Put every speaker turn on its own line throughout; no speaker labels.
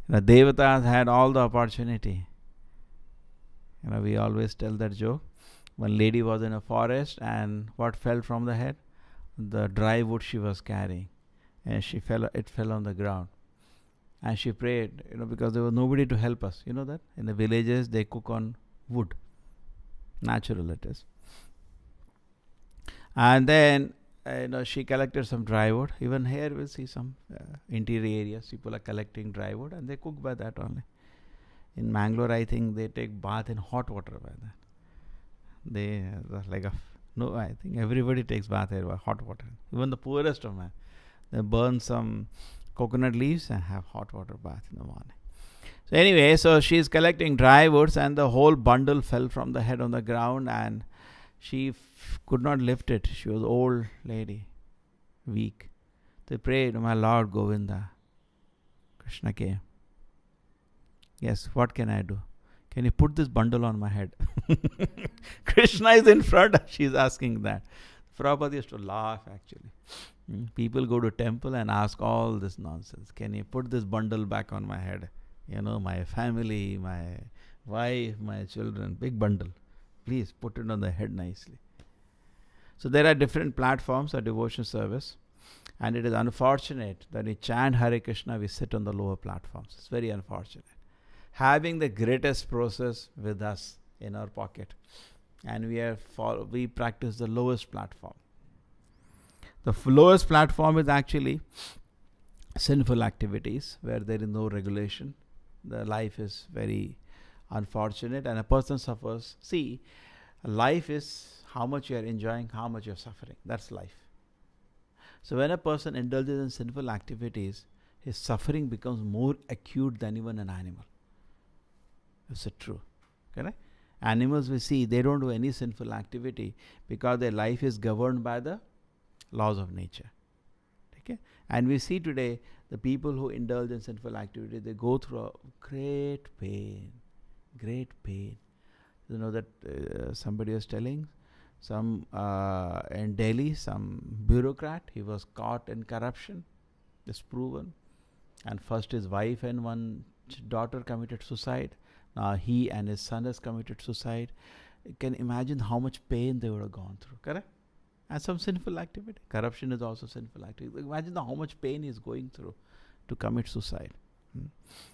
The devatas had all the opportunity. We always tell that joke. One lady was in a forest, and what fell from the head? The dry wood she was carrying, and it fell on the ground. And she prayed, because there was nobody to help us. You know that? In the villages, they cook on wood. Natural it is. And then, she collected some dry wood. Even here we'll see some interior areas. People are collecting dry wood and they cook by that only. In Mangalore, I think they take bath in hot water by that. I think everybody takes bath here by hot water. Even the poorest of men. They burn some coconut leaves and have hot water bath in the morning. So anyway, so she's collecting dry woods and the whole bundle fell from the head on the ground, and she could not lift it. She was old lady, weak. They prayed, my Lord Govinda. Krishna came. Yes, what can I do? Can you put this bundle on my head? Krishna is in front. She's asking that. Prabhupada used to laugh actually. People go to temple and ask all this nonsense. Can you put this bundle back on my head? My family, my wife, my children, big bundle. Please put it on the head nicely. So there are different platforms of devotion service, and it is unfortunate that we chant Hare Krishna, we sit on the lower platforms. It's very unfortunate. Having the greatest process with us in our pocket, and we practice the lowest platform. The lowest platform is actually sinful activities where there is no regulation. The life is very unfortunate and a person suffers. See, life is how much you are enjoying, how much you are suffering. That's life. So when a person indulges in sinful activities, his suffering becomes more acute than even an animal. Is it true? Correct? Animals we see, they don't do any sinful activity because their life is governed by the laws of nature. Okay? And we see today the people who indulge in sinful activity, they go through a great pain. Great pain. That somebody was telling, in Delhi, some bureaucrat, he was caught in corruption. It's proven. And first his wife and one daughter committed suicide. Now he and his son has committed suicide. You can imagine how much pain they would have gone through. Correct? And some sinful activity. Corruption is also sinful activity. Imagine how much pain he is going through to commit suicide.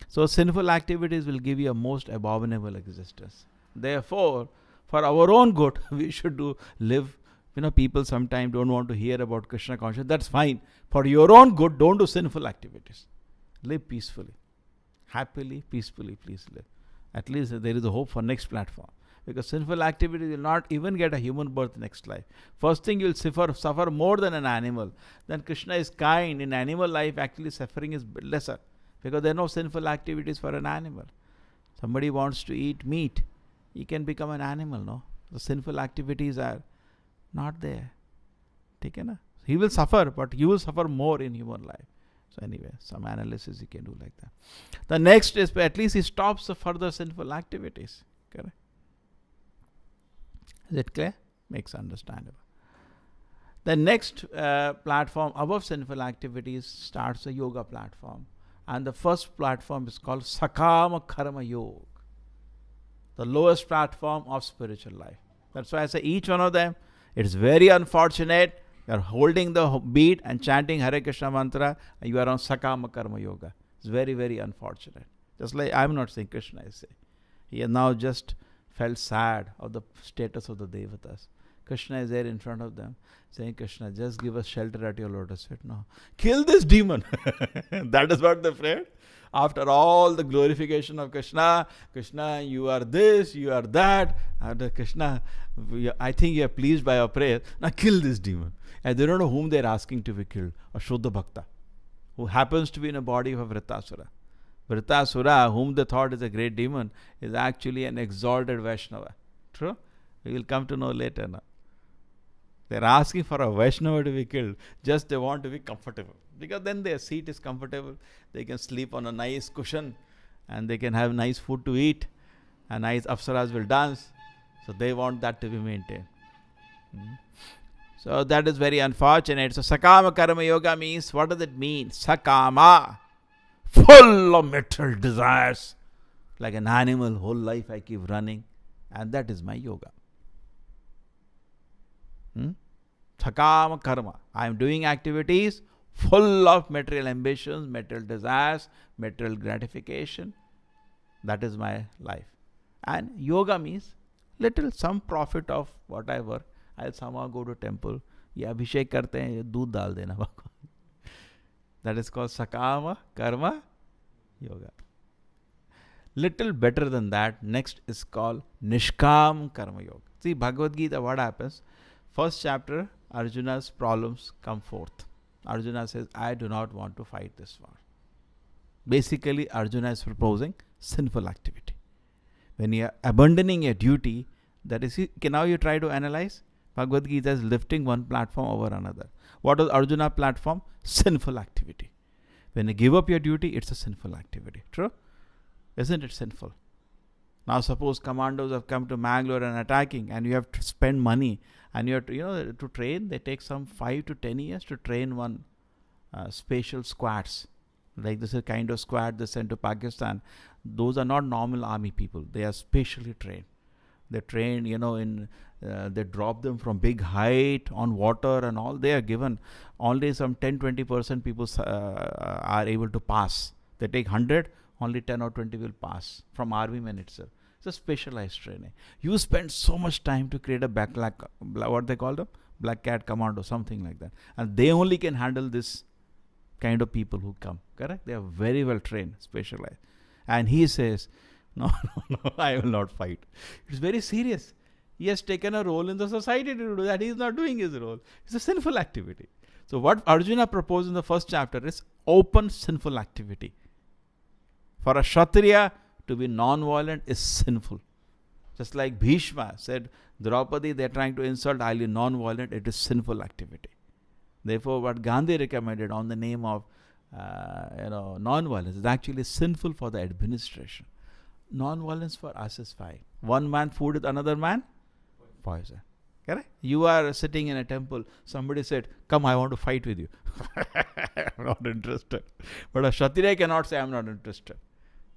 So sinful activities will give you a most abominable existence. Therefore, for our own good, we should live. People sometimes don't want to hear about Krishna consciousness. That's fine. For your own good, don't do sinful activities. Live peacefully. Happily, peacefully, please live. At least there is a hope for next platform. Because sinful activities will not even get a human birth next life. First thing, you will suffer more than an animal. Then Krishna is kind. In animal life, actually suffering is lesser. Because there are no sinful activities for an animal. Somebody wants to eat meat, he can become an animal, no? The sinful activities are not there. He will suffer, but you will suffer more in human life. So anyway, some analysis you can do like that. The next is, at least he stops the further sinful activities. Correct? Is it clear? Makes understandable. The next platform above sinful activities starts a yoga platform. And the first platform is called Sakama Karma Yoga. The lowest platform of spiritual life. That's why I say each one of them, it's very unfortunate. You are holding the beat and chanting Hare Krishna mantra, and you are on Sakama Karma Yoga. It's very, very unfortunate. Just like I'm not saying, Krishna is saying. He has now just felt sad of the status of the devatas. Krishna is there in front of them saying, Krishna, just give us shelter at your lotus feet. No, kill this demon. That is what they prayed. After all the glorification of Krishna, Krishna, you are this, you are that. And Krishna, I think you are pleased by our prayer. Now kill this demon. And they don't know whom they are asking to be killed. A Shuddha Bhakta, who happens to be in a body of a Vritasura. Vritasura, whom they thought is a great demon, is actually an exalted Vaishnava. True? We will come to know later now. They are asking for a Vaishnava to be killed. Just they want to be comfortable. Because then their seat is comfortable. They can sleep on a nice cushion. And they can have nice food to eat. And nice apsaras will dance. So they want that to be maintained. So that is very unfortunate. So Sakama Karma Yoga means, what does it mean? Sakama. full of material desires. Like an animal, whole life I keep running. And that is my yoga. Sakama karma. I am doing activities full of material ambitions, material desires, material gratification. That is my life. And yoga means little, some profit of what I work. I'll somehow go to temple. ये अभिषेक करते हैं, ये दूध डाल देना भगवान. That is called sakama karma yoga. Little better than that, next is called nishkam karma yoga. See, Bhagavad Gita, what happens? First chapter, Arjuna's problems come forth. Arjuna says, I do not want to fight this war. Basically, Arjuna is proposing sinful activity. When you are abandoning a duty, that is, now you try to analyze. Bhagavad Gita is lifting one platform over another. What is Arjuna's platform? Sinful activity. When you give up your duty, it's a sinful activity. True? Isn't it sinful? Now suppose commandos have come to Mangalore and attacking, and you have to spend money, and you have to, to train. They take some 5 to 10 years to train one special squads. Like this is a kind of squad they sent to Pakistan. Those are not normal army people. They are specially trained. They train, they drop them from big height on water and all. They are given only some 10-20% people are able to pass. They take 100, only 10 or 20 will pass from army men itself. It's a specialized training. You spend so much time to create a what they call them? Black cat commando, something like that. And they only can handle this kind of people who come. Correct? They are very well trained, specialized. And he says, no, I will not fight. It's very serious. He has taken a role in the society to do that. He is not doing his role. It's a sinful activity. So what Arjuna proposed in the first chapter is open sinful activity. For a Kshatriya to be non-violent is sinful. Just like Bhishma said, Draupadi, they are trying to insult, I'll be non-violent, it is sinful activity. Therefore, what Gandhi recommended on the name of non-violence is actually sinful for the administration. Non-violence for us is fine. One man food with another man, poison. Correct? You are sitting in a temple. Somebody said, come, I want to fight with you. I'm not interested. But a Kshatriya cannot say, I'm not interested.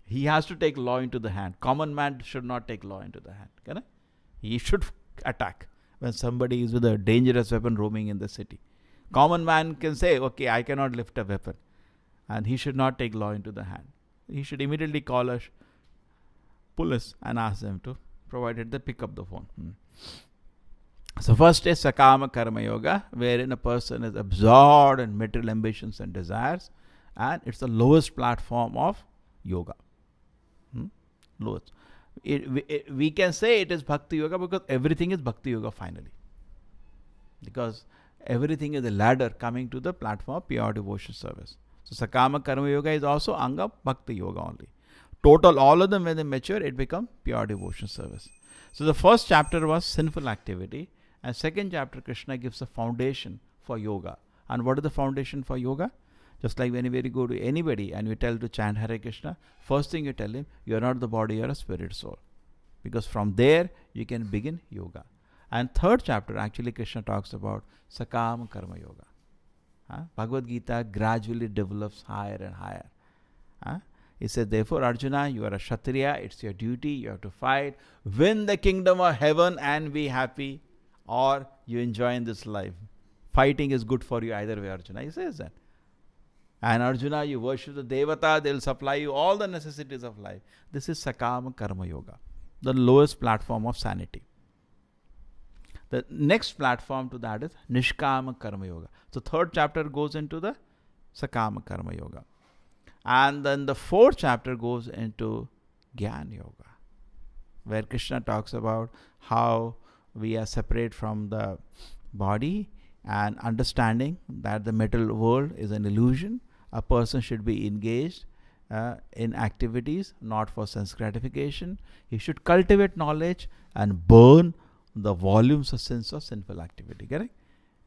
He has to take law into the hand. Common man should not take law into the hand. Correct? He should attack when somebody is with a dangerous weapon roaming in the city. Common man can say, okay, I cannot lift a weapon. And he should not take law into the hand. He should immediately call a police and ask them to, provided they pick up the phone. So first is Sakama Karma Yoga, wherein a person is absorbed in material ambitions and desires, and it's the lowest platform of yoga. Lowest. We can say it is Bhakti Yoga because everything is Bhakti Yoga finally. Because everything is a ladder coming to the platform of pure devotion service. So Sakama Karma Yoga is also Anga Bhakti Yoga only. Total, all of them when they mature, it becomes pure devotion service. So the first chapter was sinful activity, and second chapter Krishna gives a foundation for yoga. And what is the foundation for yoga? Just like when you go to anybody and you tell to chant Hare Krishna, first thing you tell him, you are not the body, you are a spirit soul. Because from there you can begin yoga. And third chapter actually Krishna talks about Sakama Karma Yoga. Bhagavad Gita gradually develops higher and higher. He said, therefore, Arjuna, you are a Kshatriya, it's your duty, you have to fight, win the kingdom of heaven and be happy, or you enjoy in this life. Fighting is good for you either way, Arjuna. He says that. And Arjuna, you worship the devata, they will supply you all the necessities of life. This is Sakama Karma Yoga, the lowest platform of sanity. The next platform to that is Nishkama Karma Yoga. So third chapter goes into the Sakama Karma Yoga. And then the fourth chapter goes into Jnana Yoga, where Krishna talks about how we are separate from the body and understanding that the material world is an illusion. A person should be engaged in activities not for sense gratification. He should cultivate knowledge and burn the volumes of sense of sinful activity. Correct?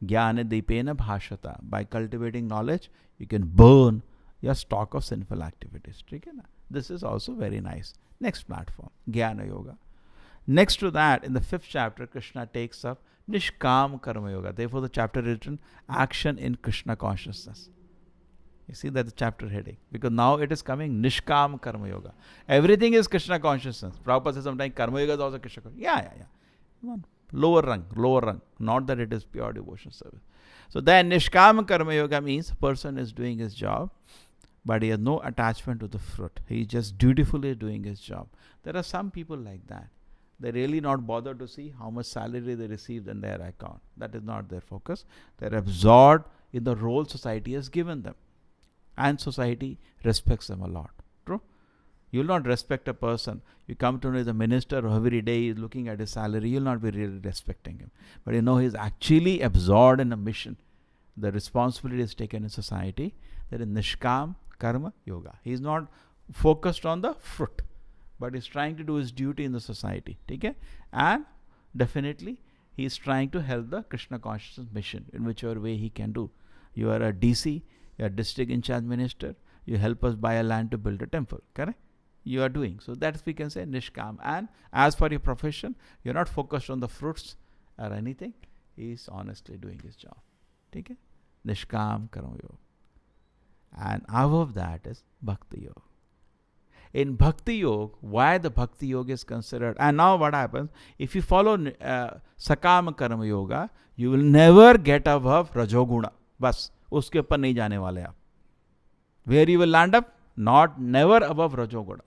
Jnana dipena bhashata. By cultivating knowledge, you can burn your stock of sinful activities. This is also very nice. Next platform, Jnana Yoga. Next to that, in the fifth chapter, Krishna takes up Nishkam Karma Yoga. Therefore, the chapter written Action in Krishna Consciousness. You see that the chapter heading. Because now it is coming Nishkam Karma Yoga. Everything is Krishna consciousness. Prabhupada says sometimes Karma Yoga is also Krishna consciousness. Yeah. Come on. Lower rung. Not that it is pure devotion service. So then Nishkam Karma Yoga means a person is doing his job, but he has no attachment to the fruit. He is just dutifully doing his job. There are some people like that. They're really not bothered to see how much salary they received in their account. That is not their focus. They're absorbed in the role society has given them. And society respects them a lot. True? You will not respect a person. You come to know the minister who every day is looking at his salary, you will not be really respecting him. But you know he is actually absorbed in a mission. The responsibility is taken in society. That is Nishkam Karma Yoga. He is not focused on the fruit, but is trying to do his duty in the society. Okay? And definitely he is trying to help the Krishna consciousness mission in whichever way he can do. You are a DC, you are district in charge minister, you help us buy a land to build a temple. Correct? You are doing. So that's we can say Nishkam. And as for your profession, you're not focused on the fruits or anything. He is honestly doing his job. Okay? Nishkam Karma Yoga. And above that is Bhakti Yoga. In Bhakti Yoga, why the Bhakti Yoga is considered, and now what happens, if you follow Sakama Karma Yoga, you will never get above Rajoguna. Bas, uske upar nahi jaane wale aap. Where you will land up? Never above Rajoguna.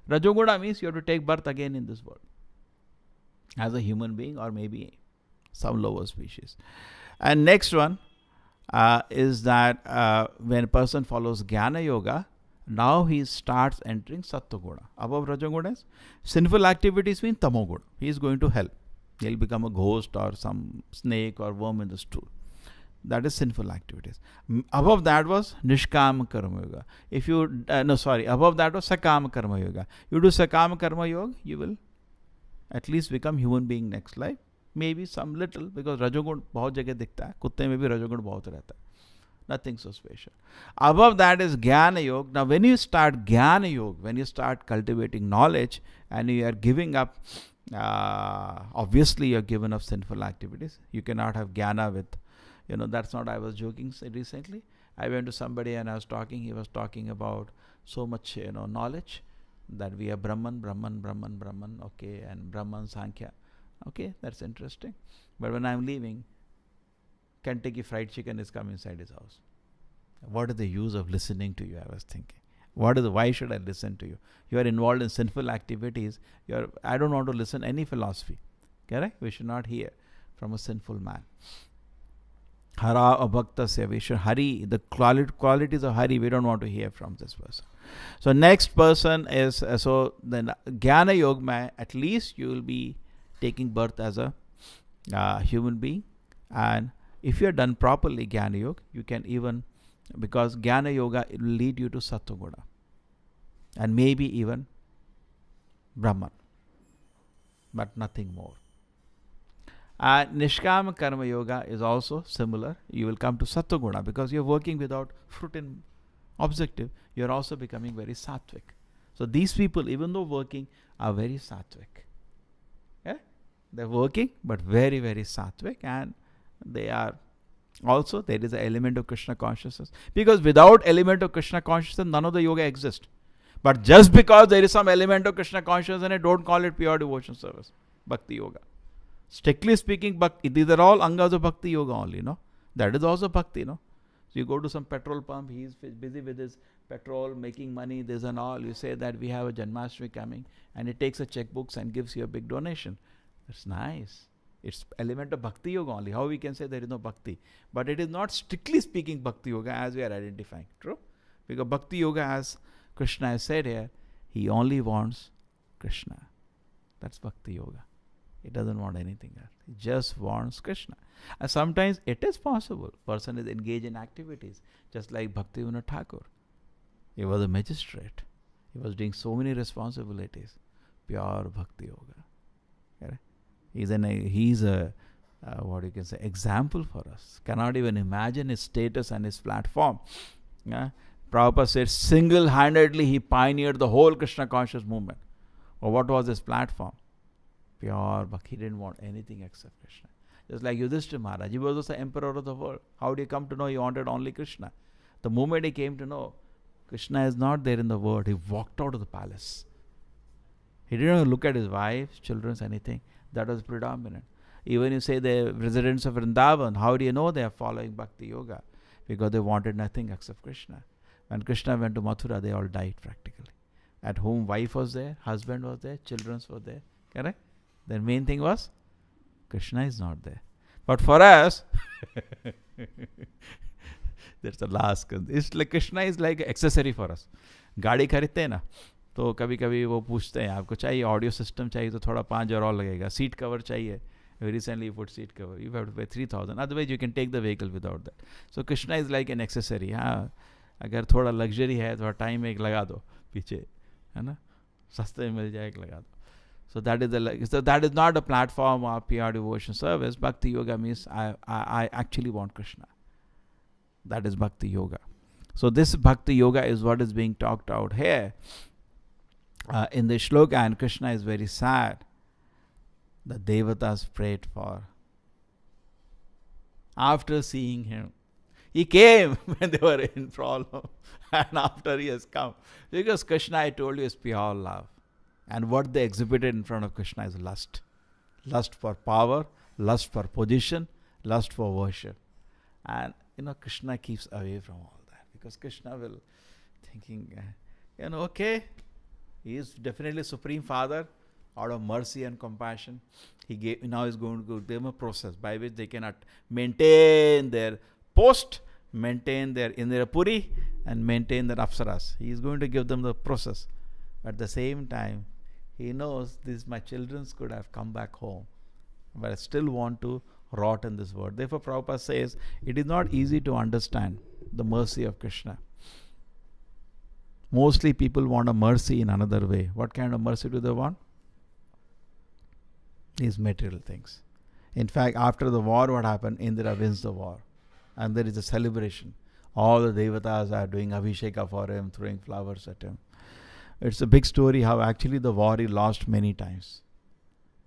Rajoguna means you have to take birth again in this world. As a human being or maybe some lower species. And next one is that when a person follows Jnana Yoga, now he starts entering Sattva-guna. Above Rajoguna is sinful activities mean Tamoguna. He is going to hell. He will become a ghost or some snake or worm in the stool. That is sinful activities. Above that was Nishkam Karma Yoga. Above that was Sakama Karma Yoga. You do Sakama Karma Yoga, you will at least become human being next life. Maybe some little, because Rajogun bahut jagah dikhta hai. Kutte mein bhi Rajogun bahut rehta hai. Nothing so special. Above that is Jnana Yoga. Now when you start Jnana Yoga, when you start cultivating knowledge and you are giving up, obviously you are given up sinful activities. You cannot have Jnana with, that's not, I was joking recently. I went to somebody and I was talking, he was talking about so much, knowledge that we are Brahman, okay, and Brahman, Sankhya. Okay, that's interesting. But when I'm leaving, Kentucky Fried Chicken is coming inside his house. What is the use of listening to you? I was thinking. Why should I listen to you? You are involved in sinful activities. I don't want to listen any philosophy. Correct? We should not hear from a sinful man. Hara abhaktasya. We should Hari, the qualities of Hari, we don't want to hear from this person. So next person is, then Jnana Yoga, at least you will be taking birth as a human being. And if you are done properly Jnana Yoga, you can even, because Jnana Yoga it will lead you to Sattva-guna and maybe even Brahman, but nothing more. Nishkama Karma Yoga is also similar. You will come to Sattva-guna because you are working without fruit in objective. You are also becoming very sattvic. So these people, even though working, are very sattvic. Yeah? They are working, but very, very sattvic, and they are also, there is an element of Krishna consciousness. Because without element of Krishna consciousness, none of the yoga exists. But just because there is some element of Krishna consciousness in it, don't call it pure devotion service. Bhakti yoga. Strictly speaking, these are all angas of Bhakti yoga only, That is also Bhakti, So you go to some petrol pump, he is busy with his petrol, making money, this and all. You say that we have a Janmashtami coming, and he takes a checkbooks and gives you a big donation. That's nice. It's element of Bhakti Yoga only. How we can say there is no Bhakti? But it is not strictly speaking Bhakti Yoga as we are identifying. True? Because Bhakti Yoga, as Krishna has said here, he only wants Krishna. That's Bhakti Yoga. He doesn't want anything else. He just wants Krishna. And sometimes it is possible. Person is engaged in activities. Just like Bhaktivinoda Thakur. He was a magistrate. He was doing so many responsibilities. Pure Bhakti Yoga. Correct? He's a example for us. Cannot even imagine his status and his platform. Yeah? Prabhupada said single-handedly he pioneered the whole Krishna conscious movement. Or what was his platform? Pure Bhakti. He didn't want anything except Krishna. Just like Yudhishthira Maharaj. He was also emperor of the world. How do you come to know he wanted only Krishna? The moment he came to know Krishna is not there in the world, he walked out of the palace. He didn't even look at his wife, children, anything. That was predominant. Even you say the residents of Vrindavan, how do you know they are following Bhakti Yoga? Because they wanted nothing except Krishna. When Krishna went to Mathura, they all died practically. At home, wife was there, husband was there, children were there. Correct? The main thing was, Krishna is not there. But for us, that's the last. It's like Krishna is like accessory for us. गाड़ी खरीदते हैं ना, तो कभी कभी वो पूछते हैं आपको चाहिए ऑडियो सिस्टम चाहिए तो थोड़ा 5,000 और लगेगा, सीट कवर चाहिए, recently you put seat cover, you have to pay 3,000, otherwise you can take the vehicle without that. So Krishna is like an accessory. हाँ, अगर थोड़ा लग्जरी है थोड़ा टाइम एक लगा दो पीछे, है ना, सस्ते में मिल जाए एक लगा दो. So that is not a platform of pure devotion service. Bhakti yoga means I actually want Krishna. That is bhakti yoga. So this bhakti yoga is what is being talked out here in the shloka, and Krishna is very sad. The devatas prayed for. After seeing him, he came when they were in problem, and after he has come, because Krishna, I told you, is pure love. And what they exhibited in front of Krishna is lust. Lust for power, lust for position, lust for worship. And, Krishna keeps away from all that. Because Krishna will thinking, okay, he is definitely Supreme Father. Out of mercy and compassion, now is going to give them a process by which they cannot maintain their post, maintain their Indrapuri, and maintain their Apsaras. He is going to give them the process. At the same time, he knows my children could have come back home, but I still want to rot in this world. Therefore, Prabhupada says it is not easy to understand the mercy of Krishna. Mostly people want a mercy in another way. What kind of mercy do they want? These material things. In fact, after the war, what happened? Indra wins the war. And there is a celebration. All the devatas are doing abhisheka for him, throwing flowers at him. It's a big story how actually the war he lost many times.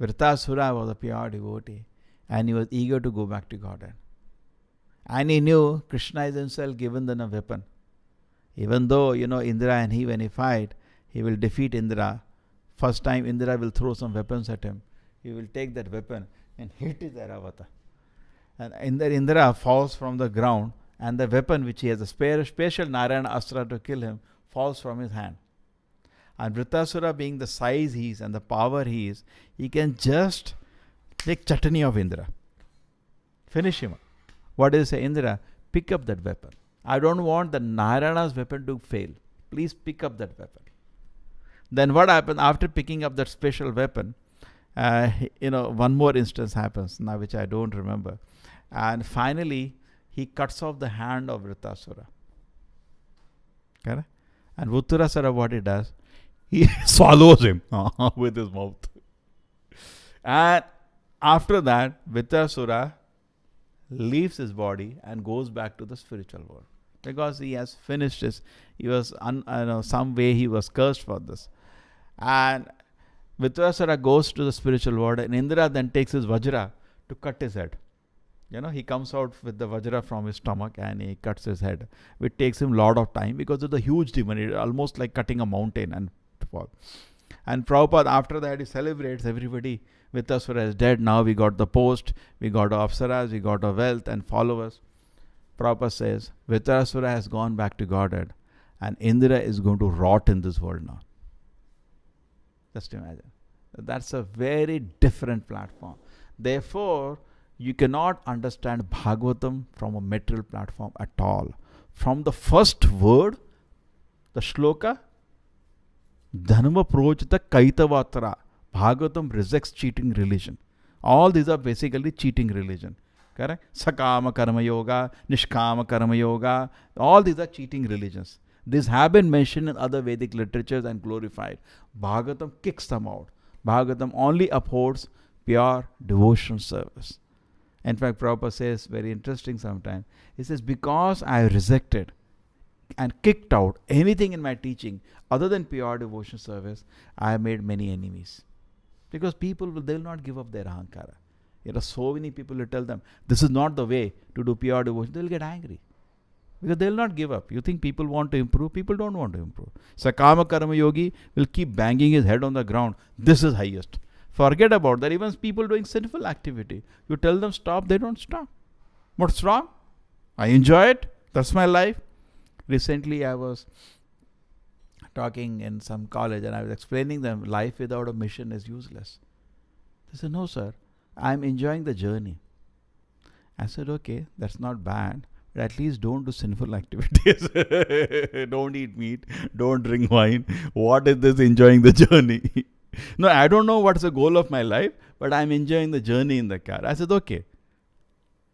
Vritasura was a pure devotee and he was eager to go back to Godhead. And he knew Krishna is himself given them a weapon. Even though, Indra and he, when he fight, he will defeat Indra. First time Indra will throw some weapons at him. He will take that weapon and hit his Airavata. And Indra falls from the ground, and the weapon which he has, a special Narayana Astra to kill him, falls from his hand. And Vritasura, being the size he is and the power he is, he can just take chutney of Indra. Finish him. What does he say? Indra, pick up that weapon. I don't want the Narayana's weapon to fail. Please pick up that weapon. Then what happened after picking up that special weapon? One more instance happens now, which I don't remember. And finally, he cuts off the hand of Vritasura. Okay? And Uttarasara, what he does? He swallows him with his mouth. And after that, Vritasura leaves his body and goes back to the spiritual world. Because he has finished his, some way he was cursed for this. And Vritasura goes to the spiritual world, and Indra then takes his Vajra to cut his head. He comes out with the Vajra from his stomach and he cuts his head. It takes him a lot of time because it's a huge demon. It's almost like cutting a mountain and fall. And Prabhupada, after that, he celebrates everybody. Vritasura is dead. Now we got the post, we got our Apsaras, we got our wealth and followers. Prabhupada says, Vritasura has gone back to Godhead and Indra is going to rot in this world now. Just imagine. That's a very different platform. Therefore, you cannot understand Bhagavatam from a material platform at all. From the first word, the shloka, Dhanma Projita Kaitavatra, Bhagavatam rejects cheating religion. All these are basically cheating religion. Correct? Sakama Karma Yoga, Nishkama Karma Yoga, all these are cheating religions. These have been mentioned in other Vedic literatures and glorified. Bhagavatam kicks them out. Bhagavatam only upholds pure devotion service. In fact, Prabhupada says, very interesting sometimes, he says, because I rejected and kicked out anything in my teaching other than pure devotion service, I have made many enemies. Because people they'll not give up their ahankara. There are so many people who tell them, this is not the way to do pure devotion. They'll get angry. Because they'll not give up. You think people want to improve? People don't want to improve. Sakama Karma Yogi will keep banging his head on the ground. This is highest. Forget about that. Even people doing sinful activity, you tell them stop, they don't stop. What's wrong? I enjoy it. That's my life. Recently, I was talking in some college and I was explaining them life without a mission is useless. They said, no, sir, I'm enjoying the journey. I said, okay, that's not bad. But at least don't do sinful activities. Don't eat meat. Don't drink wine. What is this enjoying the journey? No, I don't know what's the goal of my life, but I'm enjoying the journey in the car. I said, okay.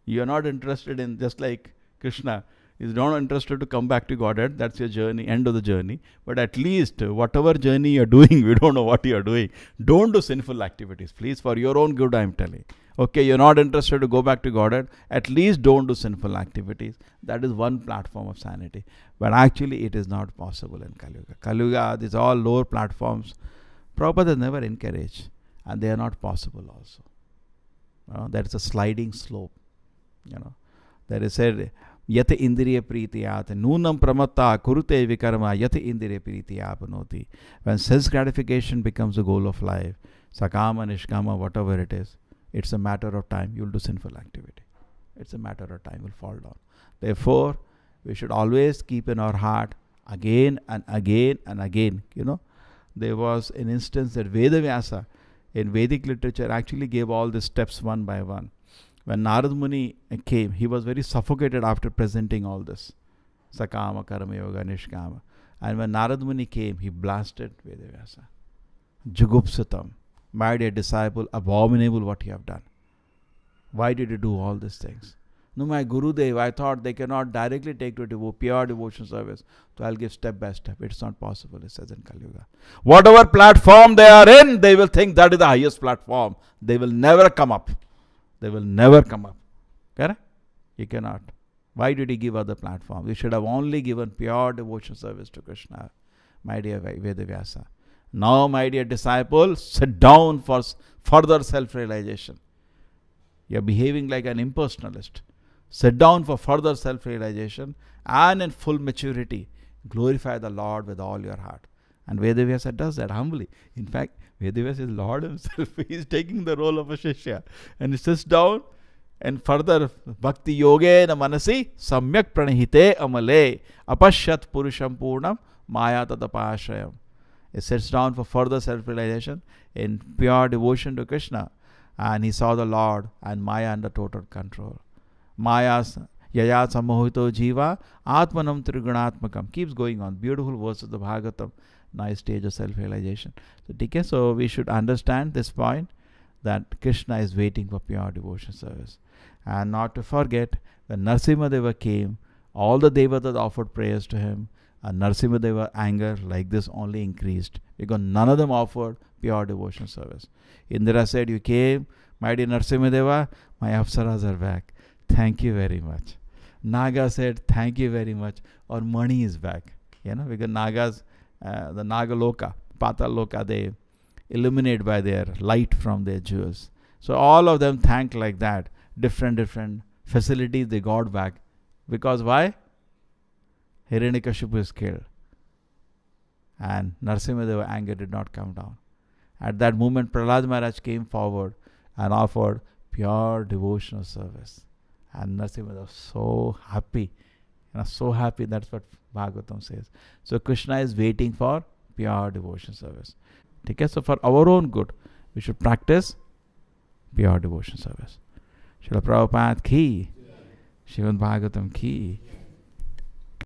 You're not interested in, just like Krishna is not interested to come back to Godhead. That's your journey, end of the journey. But at least whatever journey you're doing, we don't know what you're doing. Don't do sinful activities, please. For your own good, I'm telling. Okay, you're not interested to go back to Godhead. At least don't do sinful activities. That is one platform of sanity. But actually, it is not possible in Kali Yuga. Kali Yuga, these all lower platforms, Prabhupada never encouraged. And they are not possible also. That is a sliding slope. That is said, Yat indriya pritiyat nunam pramatta kurute vikarma yat indriya pritiyat apnoti. When sense gratification becomes the goal of life, sakama, nishkama, whatever it is, it's a matter of time. You'll do sinful activity. It's a matter of time. You'll fall down. Therefore, we should always keep in our heart again and again and again. There was an instance that Vedavyasa in Vedic literature actually gave all the steps one by one. When Narad Muni came, he was very suffocated after presenting all this. Sakama, Karma Yoga, Nishkama. And when Narad Muni came, he blasted Vedavyasa. Jugupsatam. My dear disciple, abominable what you have done. Why did you do all these things? No, my Gurudev, I thought they cannot directly take to pure devotion service. So I'll give step by step. It's not possible, it says in Kali Yuga. Whatever platform they are in, they will think that is the highest platform. They will never come up. They will never come up. Correct? You cannot. Why did he give other platforms? We should have only given pure devotion service to Krishna, my dear Vedavyasa. Now, my dear disciple, sit down for further self-realization. You are behaving like an impersonalist. Sit down for further self-realization and in full maturity, glorify the Lord with all your heart. And Vedavyasa does that humbly. In fact, Vedavyasa is Lord himself. He is taking the role of a Shishya. And he sits down and further, Bhakti Yoge na manasi samyak pranihite amale apashyat purusham purnam maya tadapashrayam. He sits down for further self-realization in pure devotion to Krishna. And he saw the Lord and Maya under total control. Maya's yaya samohito jiva atmanam trigunatmakam. Keeps going on. Beautiful verse of the Bhagavatam. Nice stage of self-realization. So we should understand this point, that Krishna is waiting for pure devotion service. And not to forget, when Narasimhadeva came, all the devatas offered prayers to him, and Narasimhadeva anger like this only increased, because none of them offered pure devotion service. Indra said, you came, my dear Narasimhadeva, my apsaras are back. Thank you very much. Naga said, thank you very much. Or money is back. Because Nagas, the Nagaloka, Pataloka, they illuminate by their light from their jewels. So all of them thank like that. Different facilities they got back. Because why? Hiranyakashipu is killed. And Narasimhadeva anger did not come down. At that moment, Prahlad Maharaj came forward and offered pure devotional service. And Narasimhadeva was so happy. So happy, that's what Bhagavatam says. So Krishna is waiting for pure devotion service. Okay, so for our own good, we should practice pure devotion service. Srila Prabhupada ki, Srimad Bhagavatam ki.